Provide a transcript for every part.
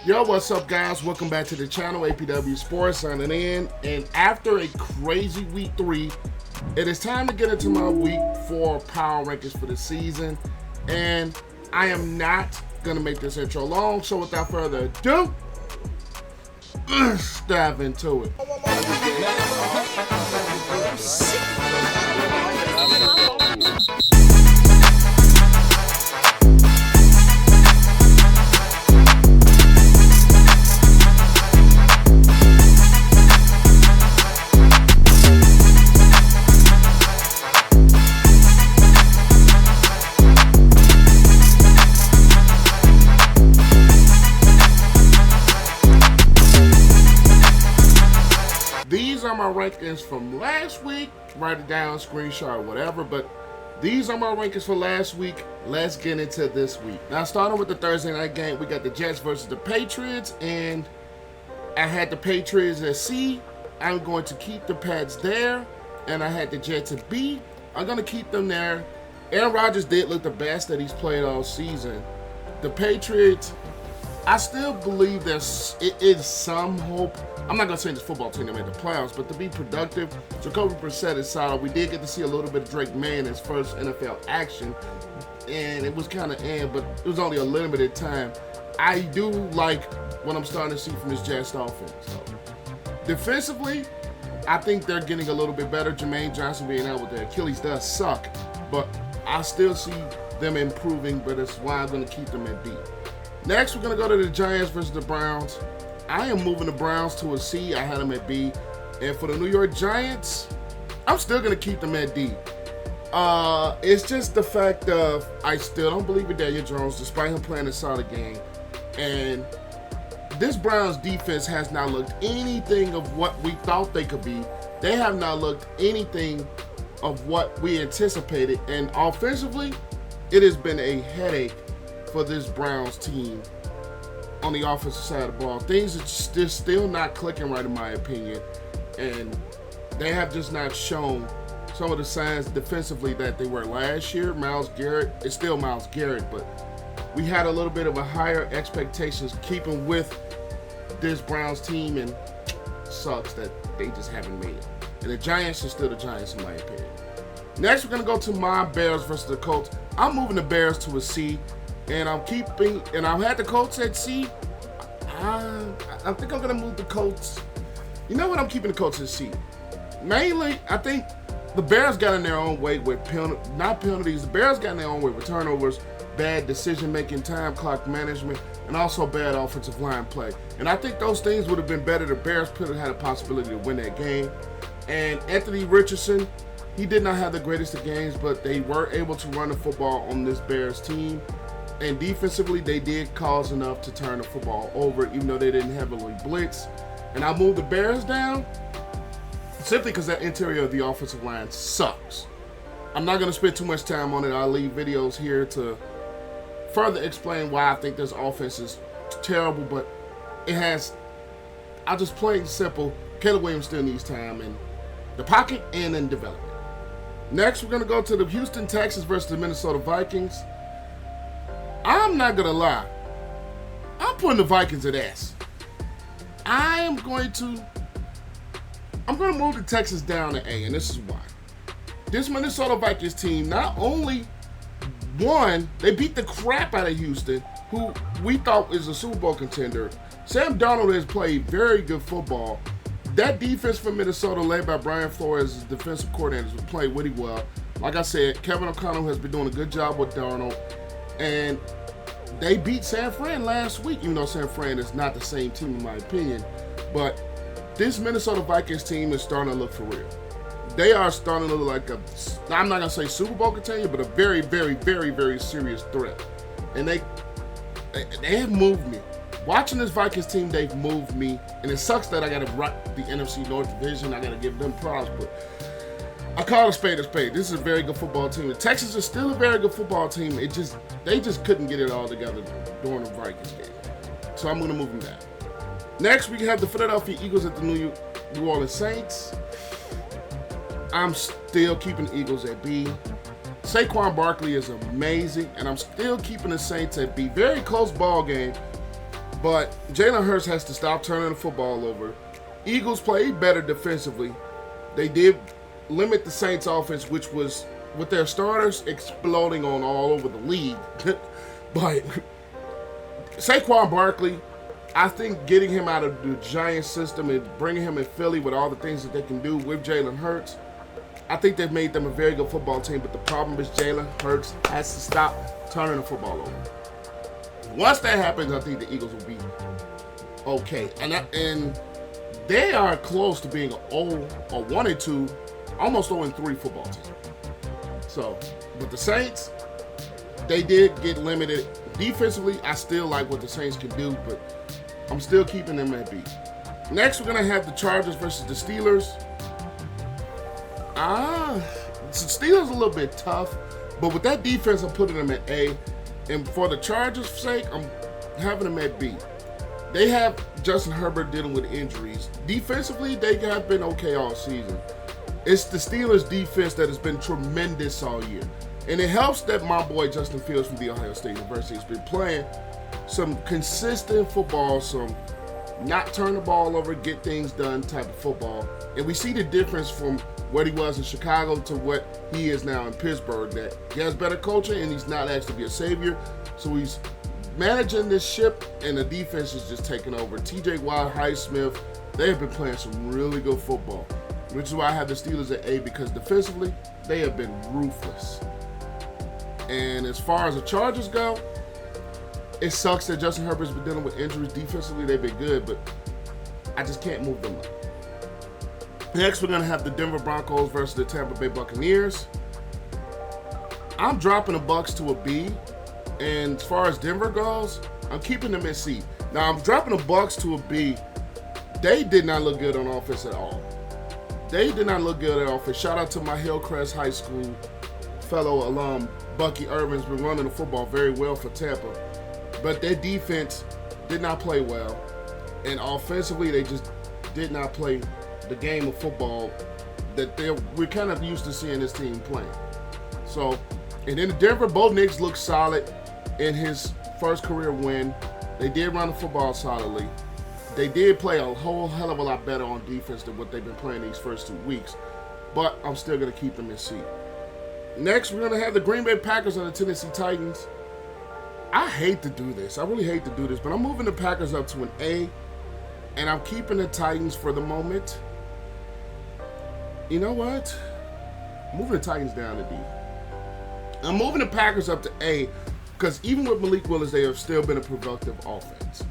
Yo, what's up, guys? Welcome back to the channel. APW Sports signing in. And after a crazy week 3, it is time to get into my week 4 power rankings for the season. And I am not going to make this intro long. So without further ado, let's dive into it. These are my rankings from last week. Write it down, screenshot, whatever. But these are my rankings for last week. Let's get into this week. Now, starting with the Thursday night game, we got the Jets versus the Patriots. And I had the Patriots at C. I'm going to keep the Pats there. And I had the Jets at B. I'm going to keep them there. Aaron Rodgers did look the best that he's played all season. The Patriots, I still believe it is some hope. I'm not going to say this football team to make the playoffs, but to be productive, Jacoby Brissett is solid. We did get to see a little bit of Drake May in his first NFL action, and it was kind of but it was only a limited time. I do like what I'm starting to see from this Jets offense. So, defensively, I think they're getting a little bit better. Jermaine Johnson being out with the Achilles does suck, but I still see them improving, but that's why I'm going to keep them at B. Next, we're going to go to the Giants versus the Browns. I am moving the Browns to a C. I had them at B. And for the New York Giants, I'm still going to keep them at D. It's just the fact of I still don't believe in Daniel Jones, despite him playing a solid game. And this Browns defense has not looked anything of what we thought they could be. They have not looked anything of what we anticipated. And offensively, it has been a headache for this Browns team on the offensive side of the ball. Things are still not clicking right, in my opinion, and they have just not shown some of the signs defensively that they were last year. Myles Garrett is still Myles Garrett, but we had a little bit of a higher expectations keeping with this Browns team, and sucks that they just haven't made it. And the Giants are still the Giants, in my opinion. Next, we're going to go to my Bears versus the Colts. I'm moving the Bears to a C. And I've had the Colts at C. I think I'm going to move the Colts. You know what? I'm keeping the Colts at C. Mainly, I think the Bears got in their own way with not penalties. The Bears got in their own way with turnovers, bad decision-making, time clock management, and also bad offensive line play. And I think those things would have been better. The Bears could have had a possibility to win that game. And Anthony Richardson, he did not have the greatest of games, but they were able to run the football on this Bears team. And defensively, they did cause enough to turn the football over, even though they didn't heavily blitz. And I moved the Bears down simply because that interior of the offensive line sucks. I'm not going to spend too much time on it. I'll leave videos here to further explain why I think this offense is terrible. But it has, I'll just plain simple, Caleb Williams still needs time in the pocket and in development. Next, we're going to go to the Houston Texans versus the Minnesota Vikings. I'm not going to lie. I'm putting the Vikings at S. I'm going to move the Texans down to A, and this is why. This Minnesota Vikings team not only won, they beat the crap out of Houston, who we thought was a Super Bowl contender. Sam Darnold has played very good football. That defense for Minnesota, led by Brian Flores as defensive coordinator, has played really well. Like I said, Kevin O'Connell has been doing a good job with Darnold. And they beat San Fran last week, even though San Fran is not the same team in my opinion. But this Minnesota Vikings team is starting to look for real. They are starting to look like I'm not going to say Super Bowl contender, but a very, very, very, very serious threat. And they have moved me. Watching this Vikings team, they've moved me. And it sucks that I got to rock the NFC North Division. I got to give them props, but I call a spade a spade. This is a very good football team. The Texans are still a very good football team. They just couldn't get it all together during the Vikings game. So I'm going to move them down. Next, we have the Philadelphia Eagles at the New Orleans Saints. I'm still keeping the Eagles at B. Saquon Barkley is amazing, and I'm still keeping the Saints at B. Very close ball game. But Jalen Hurts has to stop turning the football over. Eagles played better defensively. They did limit the Saints' offense, which was with their starters exploding on all over the league. But Saquon Barkley, I think getting him out of the Giants system and bringing him in Philly with all the things that they can do with Jalen Hurts, I think they've made them a very good football team. But the problem is Jalen Hurts has to stop turning the football over. Once that happens, I think the Eagles will be okay. And they are close to being a 1-2, almost 0-3 football team. So, with the Saints, they did get limited. Defensively, I still like what the Saints can do, but I'm still keeping them at B. Next, we're going to have the Chargers versus the Steelers. The Steelers a little bit tough, but with that defense, I'm putting them at A. And for the Chargers' sake, I'm having them at B. They have Justin Herbert dealing with injuries. Defensively, they have been okay all season. It's the Steelers' defense that has been tremendous all year. And it helps that my boy Justin Fields from The Ohio State University has been playing some consistent football, some not turn the ball over, get things done type of football. And we see the difference from what he was in Chicago to what he is now in Pittsburgh, that he has better coaching and he's not asked to be a savior. So he's managing this ship and the defense is just taking over. TJ Watt, Highsmith, they have been playing some really good football, which is why I have the Steelers at A, because defensively, they have been ruthless. And as far as the Chargers go, it sucks that Justin Herbert's been dealing with injuries. Defensively, they've been good, but I just can't move them up. Next, we're going to have the Denver Broncos versus the Tampa Bay Buccaneers. I'm dropping the Bucs to a B. And as far as Denver goes, I'm keeping them at C. Now, I'm dropping the Bucs to a B. They did not look good on offense at all. They did not look good at offense. Shout out to my Hillcrest High School fellow alum, Bucky Irvin's been running the football very well for Tampa. But their defense did not play well. And offensively, they just did not play the game of football that we're kind of used to seeing this team playing. So, and then Denver, Bo Nix looked solid in his first career win. They did run the football solidly. They did play a whole hell of a lot better on defense than what they've been playing these first 2 weeks. But I'm still going to keep them in C. Next, we're going to have the Green Bay Packers and the Tennessee Titans. I hate to do this. I really hate to do this, but I'm moving the Packers up to an A, and I'm keeping the Titans for the moment. You know what? I'm moving the Titans down to D. I'm moving the Packers up to A because even with Malik Willis, they have still been a productive offense.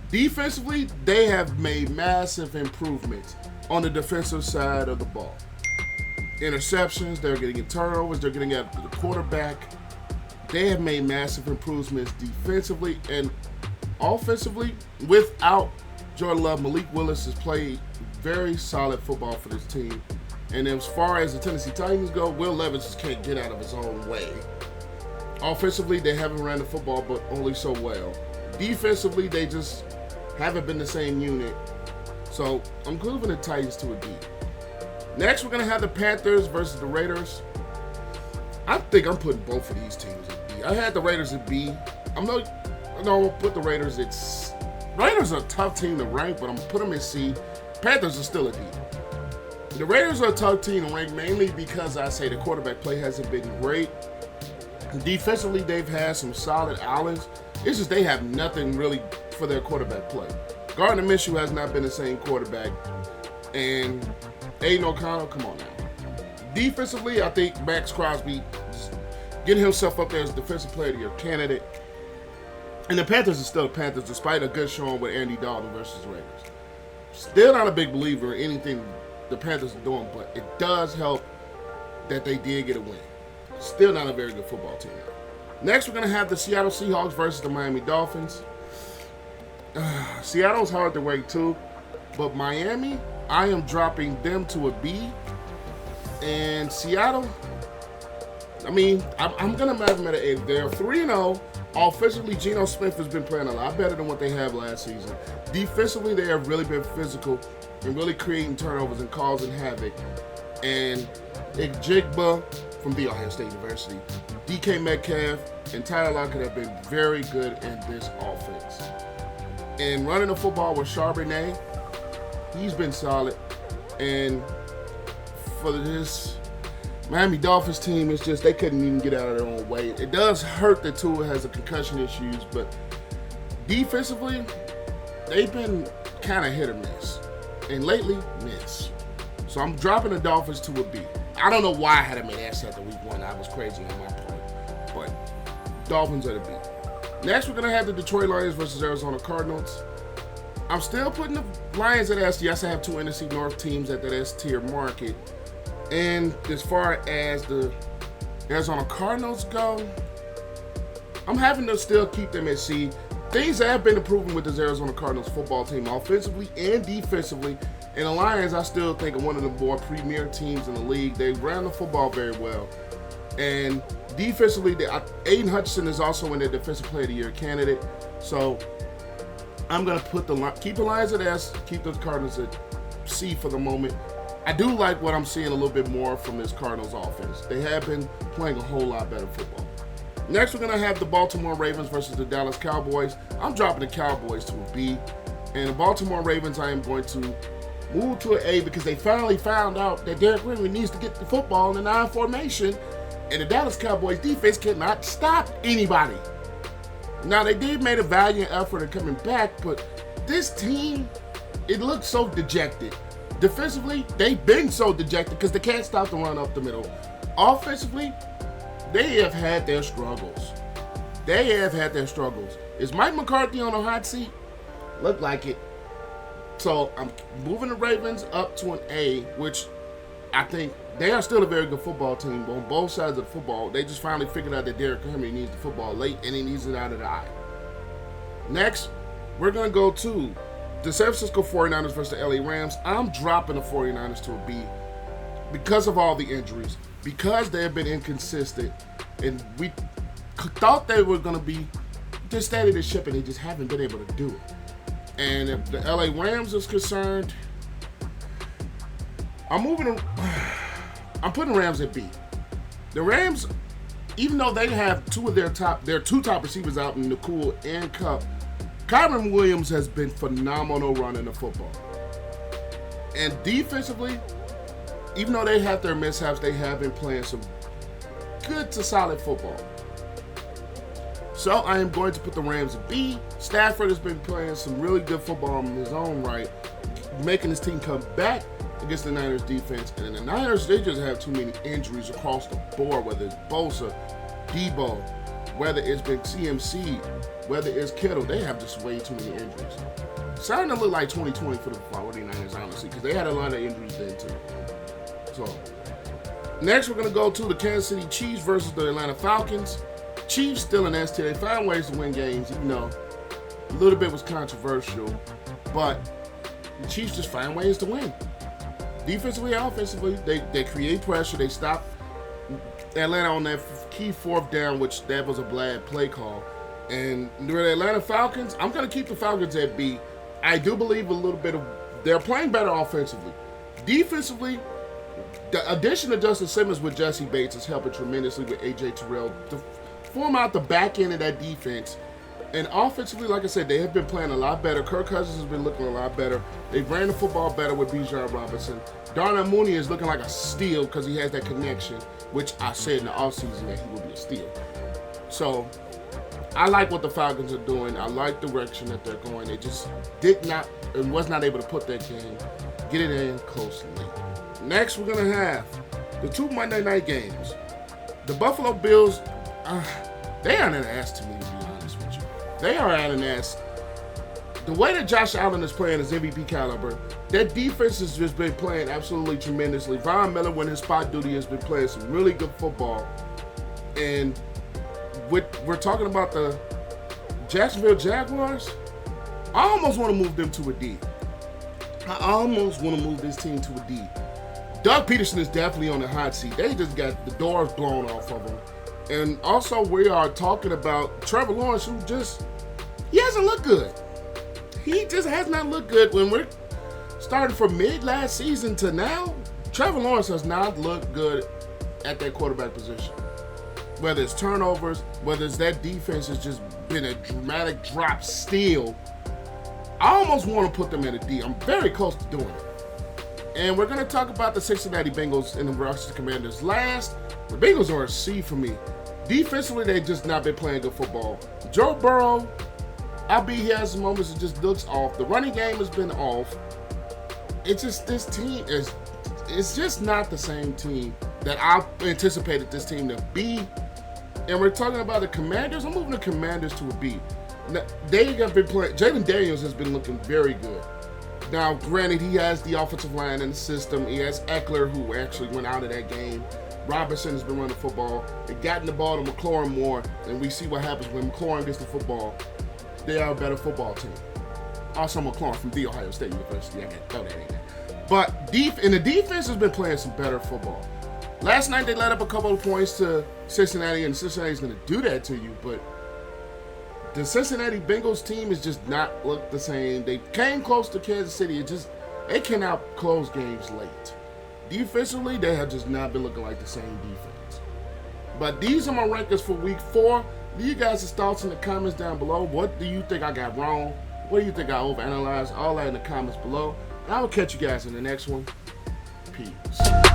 Defensively, they have made massive improvements on the defensive side of the ball. Interceptions, they're getting turnovers, they're getting after the quarterback. They have made massive improvements defensively and offensively. Without Jordan Love, Malik Willis has played very solid football for this team. And as far as the Tennessee Titans go, Will Levis just can't get out of his own way. Offensively, they haven't ran the football, but only so well. Defensively, they just haven't been the same unit. So I'm moving the Titans to a D. Next, we're going to have the Panthers versus the Raiders. I think I'm putting both of these teams at B. I had the Raiders at B. I'm going to put the Raiders at C. Raiders are a tough team to rank, but I'm going to put them at C. Panthers are still a D. The Raiders are a tough team to rank mainly because I say the quarterback play hasn't been great. Defensively, they've had some solid outlets. It's just they have nothing really for their quarterback play. Gardner Minshew has not been the same quarterback. And Aiden O'Connell, come on now. Defensively, I think Max Crosby is getting himself up there as defensive player of the year candidate. And the Panthers are still the Panthers despite a good showing with Andy Dalton versus the Raiders. Still not a big believer in anything the Panthers are doing, but it does help that they did get a win. Still not a very good football team, though. Next, we're going to have the Seattle Seahawks versus the Miami Dolphins. Seattle's hard to rank too, but Miami, I am dropping them to a B. And Seattle, I'm going to have them at an A. They're 3-0. Offensively, Geno Smith has been playing a lot better than what they have last season. Defensively, they have really been physical and really creating turnovers and causing havoc. And Jigba from The Ohio State University, DK Metcalf, and Tyler Lockett have been very good in this offense. And running the football with Charbonnet, he's been solid. And for this Miami Dolphins team, it's just they couldn't even get out of their own way. It does hurt that Tua has a concussion issues, but defensively, they've been kind of hit or miss. And lately, miss. So I'm dropping the Dolphins to a B. I don't know why I had them at S after week 1. I was crazy on my part. But Dolphins at a B. Next, we're going to have the Detroit Lions versus Arizona Cardinals. I'm still putting the Lions at S. Yes, I have 2 NFC North teams at that S tier market. And as far as the Arizona Cardinals go, I'm having to still keep them at C. Things have been improving with this Arizona Cardinals football team, offensively and defensively. And the Lions, I still think, are one of the more premier teams in the league. They ran the football very well. And defensively, Aiden Hutchinson is also in the Defensive Player of the Year candidate. So I'm going to keep the Lions at S, keep the Cardinals at C for the moment. I do like what I'm seeing a little bit more from this Cardinals offense. They have been playing a whole lot better football. Next, we're going to have the Baltimore Ravens versus the Dallas Cowboys. I'm dropping the Cowboys to a B. And the Baltimore Ravens, I am going to move to an A because they finally found out that Derrick Henry needs to get the football in the 9 formation. And the Dallas Cowboys defense cannot stop anybody. Now, they did make a valiant effort in coming back, but this team, it looks so dejected. Defensively, they've been so dejected because they can't stop the run up the middle. Offensively, they have had their struggles. Is Mike McCarthy on a hot seat? Look like it. So I'm moving the Ravens up to an A, which I think they are still a very good football team on both sides of the football. They just finally figured out that Derrick Henry needs the football late and he needs it out of the eye. Next, we're going to go to the San Francisco 49ers versus the LA Rams. I'm dropping the 49ers to a B because of all the injuries, because they have been inconsistent, and we thought they were going to be just steady the ship, and they just haven't been able to do it. And if the LA Rams is concerned, I'm putting the Rams at B. The Rams, even though they have two of their two top receivers out in Nakul and Kupp, Kyron Williams has been phenomenal running the football. And defensively, even though they have their mishaps, they have been playing some good to solid football. So I am going to put the Rams at B. Stafford has been playing some really good football in his own right, making his team come back against the Niners defense. And the Niners, they just have too many injuries across the board, whether it's Bosa, Debo, whether it's been CMC, whether it's Kittle. They have just way too many injuries. Starting to look like 2020 for the 49ers, honestly, because they had a lot of injuries then too. So next we're going to go to the Kansas City Chiefs versus the Atlanta Falcons. Chiefs still in S tier. They found ways to win games, even though a little bit was controversial. But the Chiefs just find ways to win. Defensively and offensively, they create pressure. They stop Atlanta on that key 4th down, which that was a bad play call. And the Atlanta Falcons, I'm going to keep the Falcons at B. I do believe a little bit of they're playing better offensively. Defensively, the addition of Justin Simmons with Jesse Bates is helping tremendously with A.J. Terrell to form out the back end of that defense. And offensively, like I said, they have been playing a lot better. Kirk Cousins has been looking a lot better. They ran the football better with Bijan Robinson. Darnell Mooney is looking like a steal because he has that connection, which I said in the offseason that he would be a steal. So I like what the Falcons are doing. I like the direction that they're going. They just did not and was not able to put that game, get it in closely. Next, we're going to have the 2 Monday night games. The Buffalo Bills, they are an ass to me, to be honest with you. They are at an ass. The way that Josh Allen is playing is MVP caliber. That defense has just been playing absolutely tremendously. Von Miller, when his spot duty, has been playing some really good football. And we're talking about the Jacksonville Jaguars. I almost want to move them to a D. I almost want to move this team to a D. Doug Peterson is definitely on the hot seat. They just got the doors blown off of them. And also, we are talking about Trevor Lawrence, who he hasn't looked good. He just has not looked good. When we're starting from mid last season to now, Trevor Lawrence has not looked good at that quarterback position. Whether it's turnovers, whether it's that defense has just been a dramatic drop still. I almost want to put them at a D. I'm very close to doing it. And we're going to talk about the Cincinnati Bengals and the Washington Commanders last. The Bengals are a C for me. Defensively, they've just not been playing good football. Joe Burrow, albeit he has some moments, it just looks off. The running game has been off. It's just, this team is, it's just not the same team that I anticipated this team to be. And we're talking about the Commanders. I'm moving the Commanders to a B. Now, they have been playing. Jaylon Daniels has been looking very good. Now, granted, he has the offensive line in the system. He has Eckler, who actually went out of that game. Robinson has been running football. They gotten the ball to McLaurin more, and we see what happens when McLaurin gets the football. They are a better football team. Also, McLaurin from The Ohio State University. I got to throw that in there. But the defense has been playing some better football. Last night, they let up a couple of points to Cincinnati, and Cincinnati's going to do that to you, but the Cincinnati Bengals team has just not looked the same. They came close to Kansas City. They cannot close games late. Defensively, they have just not been looking like the same defense. But these are my rankings for week 4. Leave you guys' thoughts in the comments down below. What do you think I got wrong? What do you think I overanalyzed? All that in the comments below. And I will catch you guys in the next one. Peace.